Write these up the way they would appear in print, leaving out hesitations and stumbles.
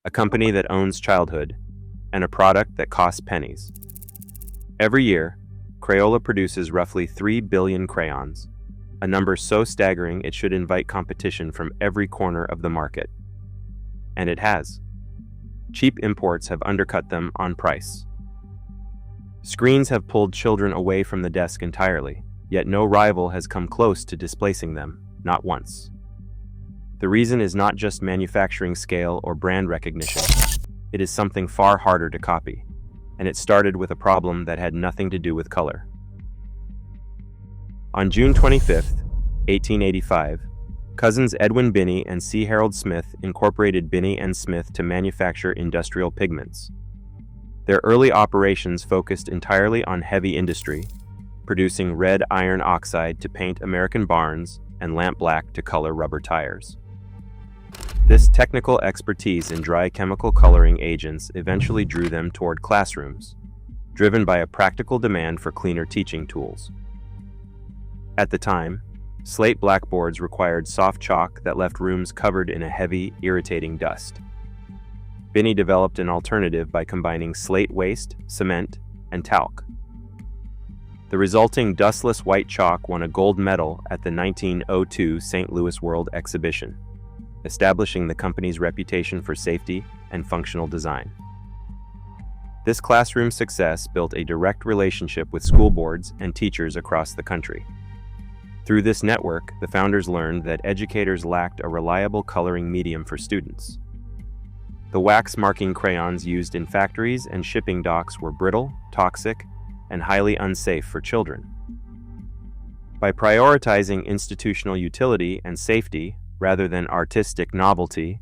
a company that owns childhood, and a product that costs pennies. Every year, Crayola produces roughly 3 billion crayons, a number so staggering it should invite competition from every corner of the market. And it has. Cheap imports have undercut them on price. Screens have pulled children away from the desk entirely, yet no rival has come close to displacing them, not once. The reason is not just manufacturing scale or brand recognition. It is something far harder to copy, and it started with a problem that had nothing to do with color. On June 25, 1885, cousins Edwin Binney and C. Smith incorporated Binney and Smith to manufacture industrial pigments. Their early operations focused entirely on heavy industry, producing red iron oxide to paint American barns and lamp black to color rubber tires. This technical expertise in dry chemical coloring agents eventually drew them toward classrooms, driven by a practical demand for cleaner teaching tools. At the time, slate blackboards required soft chalk that left rooms covered in a heavy, irritating dust. Binney developed an alternative by combining slate waste, cement, and talc. The resulting dustless white chalk won a gold medal at the 1902 St. Louis World Exhibition, establishing the company's reputation for safety and functional design. This classroom success built a direct relationship with school boards and teachers across the country. Through this network, the founders learned that educators lacked a reliable coloring medium for students. The wax marking crayons used in factories and shipping docks were brittle, toxic, and highly unsafe for children. By prioritizing institutional utility and safety rather than artistic novelty,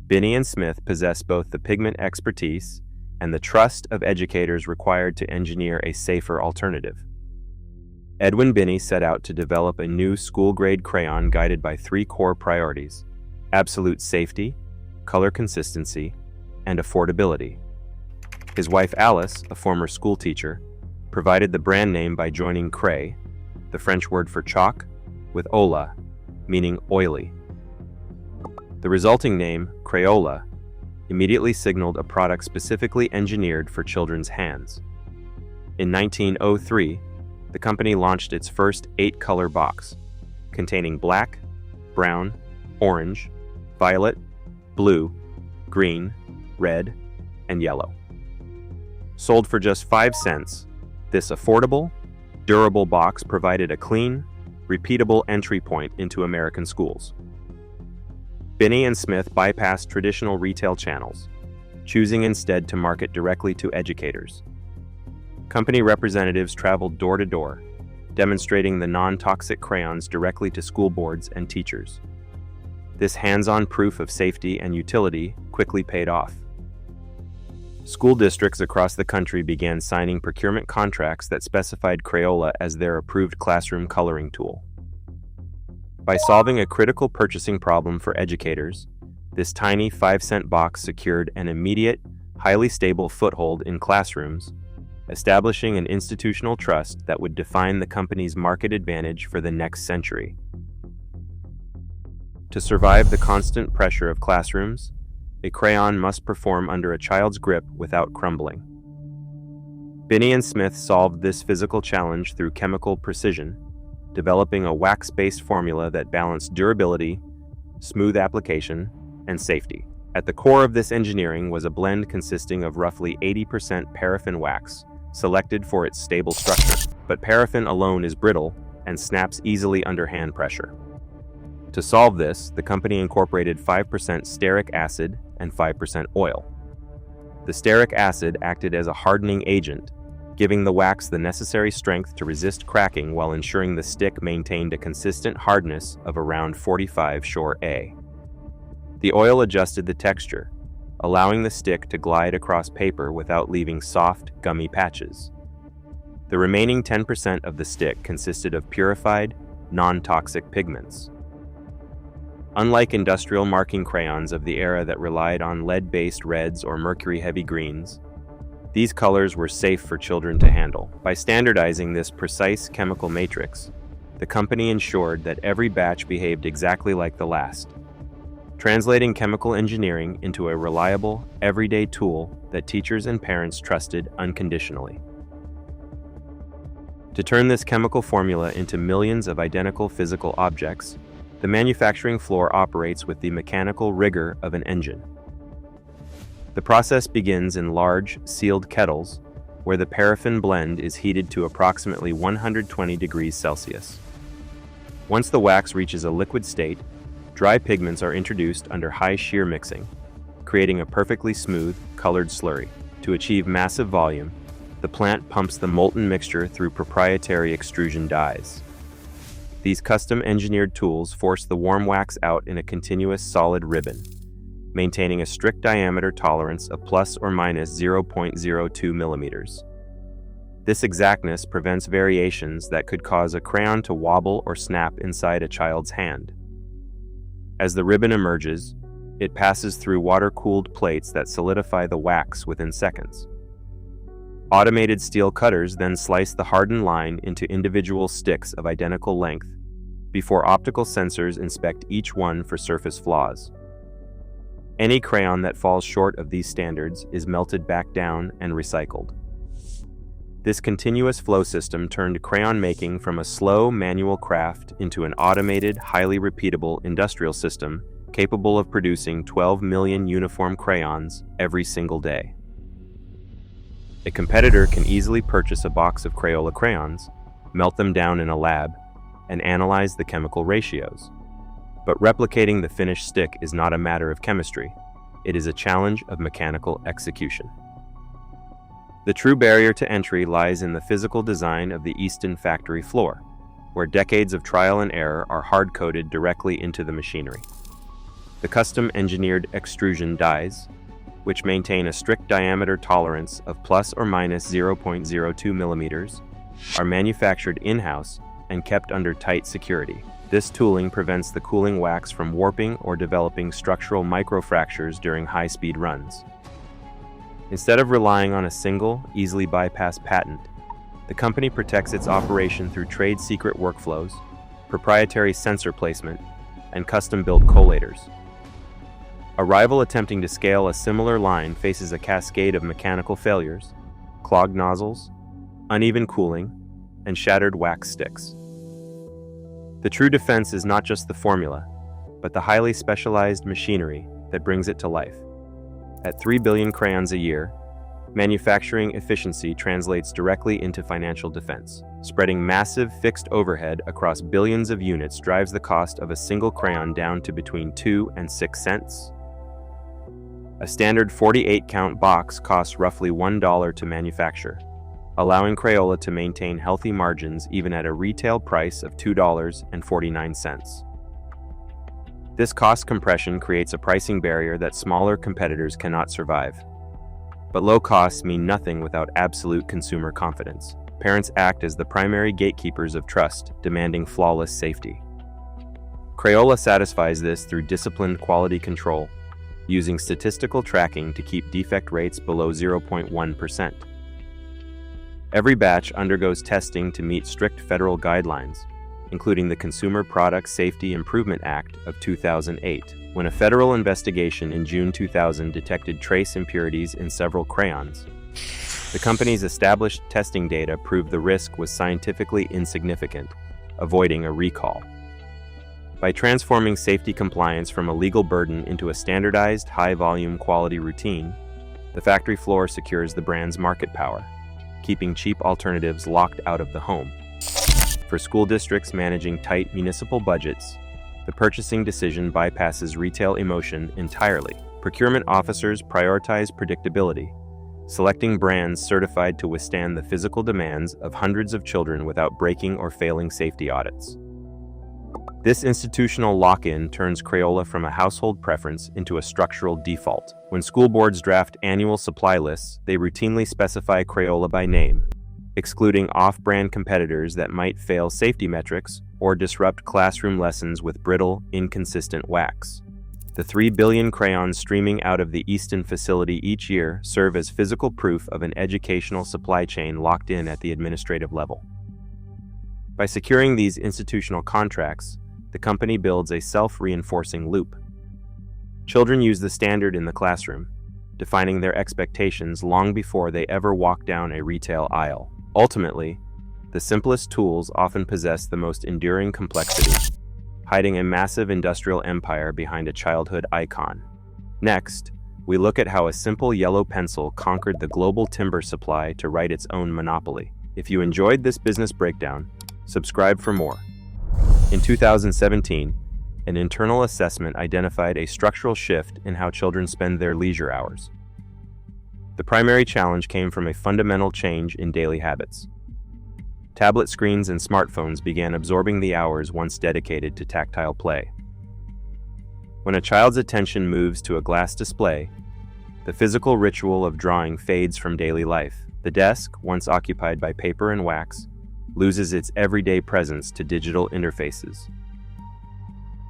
Binney and Smith possessed both the pigment expertise and the trust of educators required to engineer a safer alternative. Edwin Binney set out to develop a new school-grade crayon guided by 3 core priorities: absolute safety, color consistency, and affordability. His wife Alice, a former schoolteacher, provided the brand name by joining cray, the French word for chalk, with ola, meaning oily. The resulting name, Crayola, immediately signaled a product specifically engineered for children's hands. In 1903, the company launched its first 8-color box, containing black, brown, orange, violet, blue, green, red, and yellow. Sold for just 5 cents, this affordable, durable box provided a clean, repeatable entry point into American schools. Binney and Smith bypassed traditional retail channels, choosing instead to market directly to educators. Company representatives traveled door to door, demonstrating the non-toxic crayons directly to school boards and teachers. This hands-on proof of safety and utility quickly paid off. School districts across the country began signing procurement contracts that specified Crayola as their approved classroom coloring tool. By solving a critical purchasing problem for educators, this tiny 5-cent box secured an immediate, highly stable foothold in classrooms, establishing an institutional trust that would define the company's market advantage for the next century. To survive the constant pressure of classrooms, a crayon must perform under a child's grip without crumbling. Binney and Smith solved this physical challenge through chemical precision, developing a wax-based formula that balanced durability, smooth application, and safety. At the core of this engineering was a blend consisting of roughly 80% paraffin wax, selected for its stable structure. But paraffin alone is brittle and snaps easily under hand pressure. To solve this, the company incorporated 5% stearic acid and 5% oil. The stearic acid acted as a hardening agent, giving the wax the necessary strength to resist cracking while ensuring the stick maintained a consistent hardness of around 45 Shore A. The oil adjusted the texture, allowing the stick to glide across paper without leaving soft, gummy patches. The remaining 10% of the stick consisted of purified, non-toxic pigments. Unlike industrial marking crayons of the era that relied on lead-based reds or mercury-heavy greens, these colors were safe for children to handle. By standardizing this precise chemical matrix, the company ensured that every batch behaved exactly like the last. translating chemical engineering into a reliable, everyday tool that teachers and parents trusted unconditionally. To turn this chemical formula into millions of identical physical objects, the manufacturing floor operates with the mechanical rigor of an engine. The process begins in large, sealed kettles, where the paraffin blend is heated to approximately 120 degrees Celsius. Once the wax reaches a liquid state, dry pigments are introduced under high shear mixing, creating a perfectly smooth, colored slurry. To achieve massive volume, the plant pumps the molten mixture through proprietary extrusion dies. These custom-engineered tools force the warm wax out in a continuous solid ribbon, maintaining a strict diameter tolerance of plus or minus 0.02 millimeters. This exactness prevents variations that could cause a crayon to wobble or snap inside a child's hand. As the ribbon emerges, it passes through water-cooled plates that solidify the wax within seconds. Automated steel cutters then slice the hardened line into individual sticks of identical length before optical sensors inspect each one for surface flaws. Any crayon that falls short of these standards is melted back down and recycled. This continuous flow system turned crayon making from a slow manual craft into an automated, highly repeatable industrial system capable of producing 12 million uniform crayons every single day. A competitor can easily purchase a box of Crayola crayons, melt them down in a lab, and analyze the chemical ratios. But replicating the finished stick is not a matter of chemistry. It is a challenge of mechanical execution. The true barrier to entry lies in the physical design of the Easton factory floor, where decades of trial and error are hard-coded directly into the machinery. The custom-engineered extrusion dies, which maintain a strict diameter tolerance of plus or minus 0.02 millimeters, are manufactured in-house and kept under tight security. This tooling prevents the cooling wax from warping or developing structural microfractures during high-speed runs. Instead of relying on a single, easily bypassed patent, the company protects its operation through trade secret workflows, proprietary sensor placement, and custom-built collators. A rival attempting to scale a similar line faces a cascade of mechanical failures, clogged nozzles, uneven cooling, and shattered wax sticks. The true defense is not just the formula, but the highly specialized machinery that brings it to life. At 3 billion crayons a year, manufacturing efficiency translates directly into financial defense. Spreading massive fixed overhead across billions of units drives the cost of a single crayon down to between 2 and 6 cents. A standard 48-count box costs roughly $1 to manufacture, allowing Crayola to maintain healthy margins even at a retail price of $2.49. This cost compression creates a pricing barrier that smaller competitors cannot survive. But low costs mean nothing without absolute consumer confidence. Parents act as the primary gatekeepers of trust, demanding flawless safety. Crayola satisfies this through disciplined quality control, using statistical tracking to keep defect rates below 0.1%. Every batch undergoes testing to meet strict federal guidelines, including the Consumer Product Safety Improvement Act of 2008, when a federal investigation in June 2000 detected trace impurities in several crayons. The company's established testing data proved the risk was scientifically insignificant, avoiding a recall. By transforming safety compliance from a legal burden into a standardized, high-volume quality routine, the factory floor secures the brand's market power, keeping cheap alternatives locked out of the home. For school districts managing tight municipal budgets, the purchasing decision bypasses retail emotion entirely. Procurement officers prioritize predictability, selecting brands certified to withstand the physical demands of hundreds of children without breaking or failing safety audits. This institutional lock-in turns Crayola from a household preference into a structural default. When school boards draft annual supply lists, they routinely specify Crayola by name, excluding off-brand competitors that might fail safety metrics or disrupt classroom lessons with brittle, inconsistent wax. The 3 billion crayons streaming out of the Easton facility each year serve as physical proof of an educational supply chain locked in at the administrative level. By securing these institutional contracts, the company builds a self-reinforcing loop. Children use the standard in the classroom, defining their expectations long before they ever walk down a retail aisle. Ultimately, the simplest tools often possess the most enduring complexity, hiding a massive industrial empire behind a childhood icon. Next, we look at how a simple yellow pencil conquered the global timber supply to write its own monopoly. If you enjoyed this business breakdown, subscribe for more. In 2017, an internal assessment identified a structural shift in how children spend their leisure hours. The primary challenge came from a fundamental change in daily habits. Tablet screens and smartphones began absorbing the hours once dedicated to tactile play. When a child's attention moves to a glass display, the physical ritual of drawing fades from daily life. The desk, once occupied by paper and wax, loses its everyday presence to digital interfaces.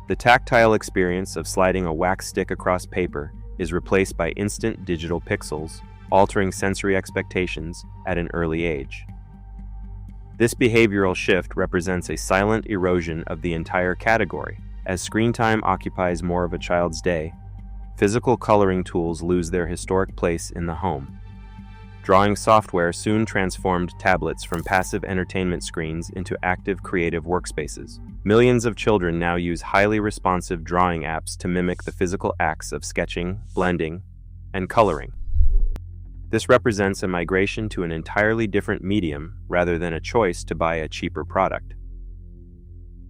The tactile experience of sliding a wax stick across paper is replaced by instant digital pixels, altering sensory expectations at an early age. This behavioral shift represents a silent erosion of the entire category. As screen time occupies more of a child's day, physical coloring tools lose their historic place in the home. Drawing software soon transformed tablets from passive entertainment screens into active creative workspaces. Millions of children now use highly responsive drawing apps to mimic the physical acts of sketching, blending, and coloring. This represents a migration to an entirely different medium rather than a choice to buy a cheaper product.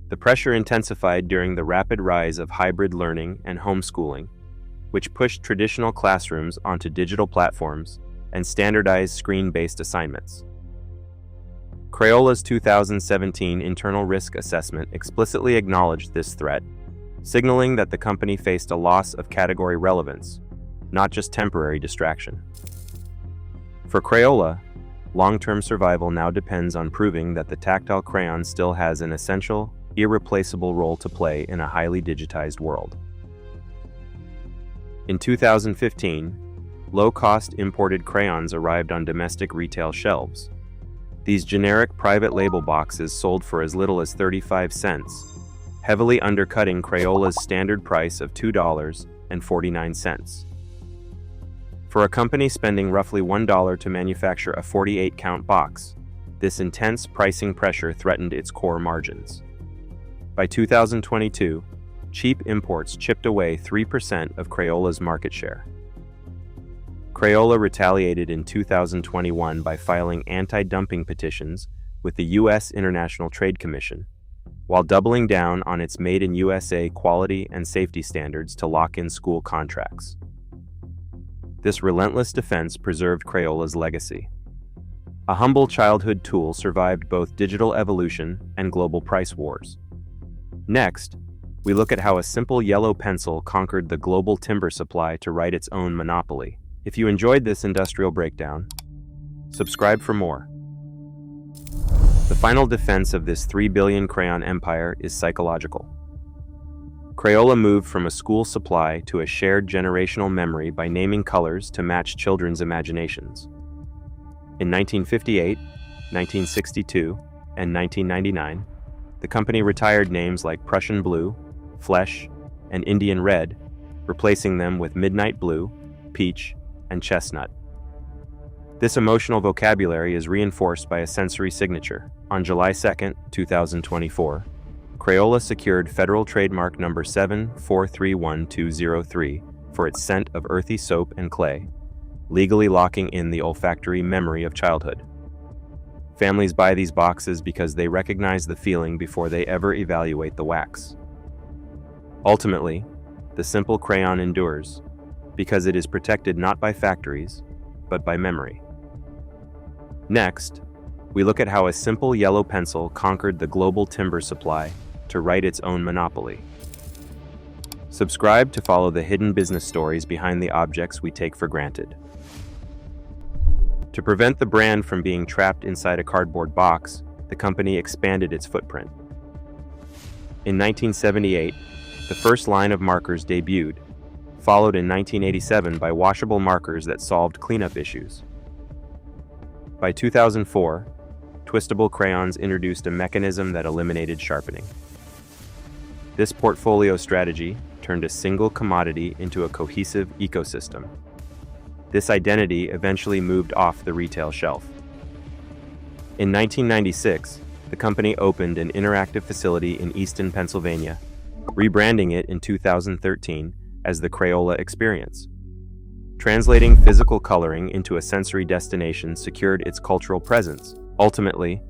The pressure intensified during the rapid rise of hybrid learning and homeschooling, which pushed traditional classrooms onto digital platforms and standardized screen-based assignments. Crayola's 2017 internal risk assessment explicitly acknowledged this threat, signaling that the company faced a loss of category relevance, not just temporary distraction. For Crayola, long-term survival now depends on proving that the tactile crayon still has an essential, irreplaceable role to play in a highly digitized world. In 2015, low-cost imported crayons arrived on domestic retail shelves. These generic private label boxes sold for as little as 35 cents, heavily undercutting Crayola's standard price of $2.49. For a company spending roughly $1 to manufacture a 48-count box, this intense pricing pressure threatened its core margins. By 2022, cheap imports chipped away 3% of Crayola's market share. Crayola retaliated in 2021 by filing anti-dumping petitions with the U.S. International Trade Commission, while doubling down on its Made in USA quality and safety standards to lock in school contracts. This relentless defense preserved Crayola's legacy. A humble childhood tool survived both digital evolution and global price wars. Next, we look at how a simple yellow pencil conquered the global timber supply to write its own monopoly. If you enjoyed this industrial breakdown, subscribe for more. The final defense of this 3 billion crayon empire is psychological. Crayola moved from a school supply to a shared generational memory by naming colors to match children's imaginations. In 1958, 1962, and 1999, the company retired names like Prussian Blue, Flesh, and Indian Red, replacing them with Midnight Blue, Peach, and Chestnut. This emotional vocabulary is reinforced by a sensory signature. On July 2, 2024, Crayola secured federal trademark number 7431203 for its scent of earthy soap and clay, legally locking in the olfactory memory of childhood. Families buy these boxes because they recognize the feeling before they ever evaluate the wax. Ultimately, the simple crayon endures, because it is protected not by factories, but by memory. Next, we look at how a simple yellow pencil conquered the global timber supply to write its own monopoly. Subscribe to follow the hidden business stories behind the objects we take for granted. To prevent the brand from being trapped inside a cardboard box, the company expanded its footprint. In 1978, the first line of markers debuted, followed in 1987 by washable markers that solved cleanup issues. By 2004, Twistable crayons introduced a mechanism that eliminated sharpening. This portfolio strategy, turned a single commodity into a cohesive ecosystem. This identity eventually moved off the retail shelf. In 1996, the company opened an interactive facility in Easton, Pennsylvania, rebranding it in 2013 as the Crayola Experience. Translating physical coloring into a sensory destination secured its cultural presence. Ultimately,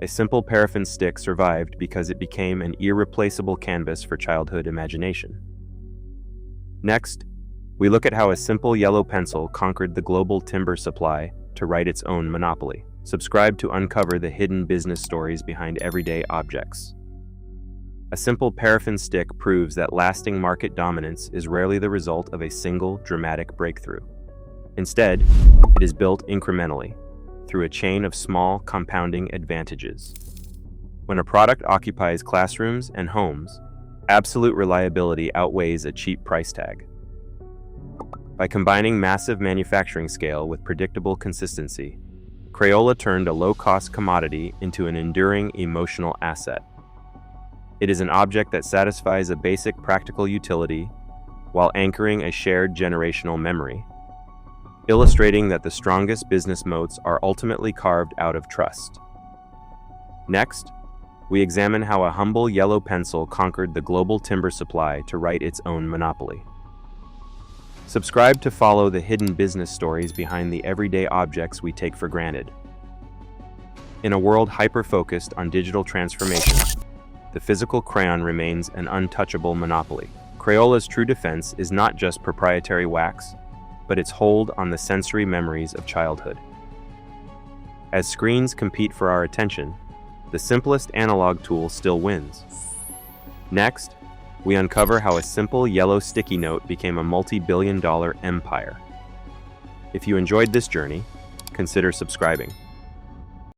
a simple paraffin stick survived because it became an irreplaceable canvas for childhood imagination. Next, we look at how a simple yellow pencil conquered the global timber supply to write its own monopoly. Subscribe to uncover the hidden business stories behind everyday objects. A simple paraffin stick proves that lasting market dominance is rarely the result of a single dramatic breakthrough. Instead, it is built incrementally, through a chain of small compounding advantages. When a product occupies classrooms and homes, absolute reliability outweighs a cheap price tag. By combining massive manufacturing scale with predictable consistency, Crayola turned a low-cost commodity into an enduring emotional asset. It is an object that satisfies a basic practical utility while anchoring a shared generational memory, illustrating that the strongest business moats are ultimately carved out of trust. Next, we examine how a humble yellow pencil conquered the global timber supply to write its own monopoly. Subscribe to follow the hidden business stories behind the everyday objects we take for granted. In a world hyper-focused on digital transformation, the physical crayon remains an untouchable monopoly. Crayola's true defense is not just proprietary wax, but its hold on the sensory memories of childhood. As screens compete for our attention, the simplest analog tool still wins. Next, we uncover how a simple yellow sticky note became a multi-billion-dollar empire. If you enjoyed this journey, consider subscribing.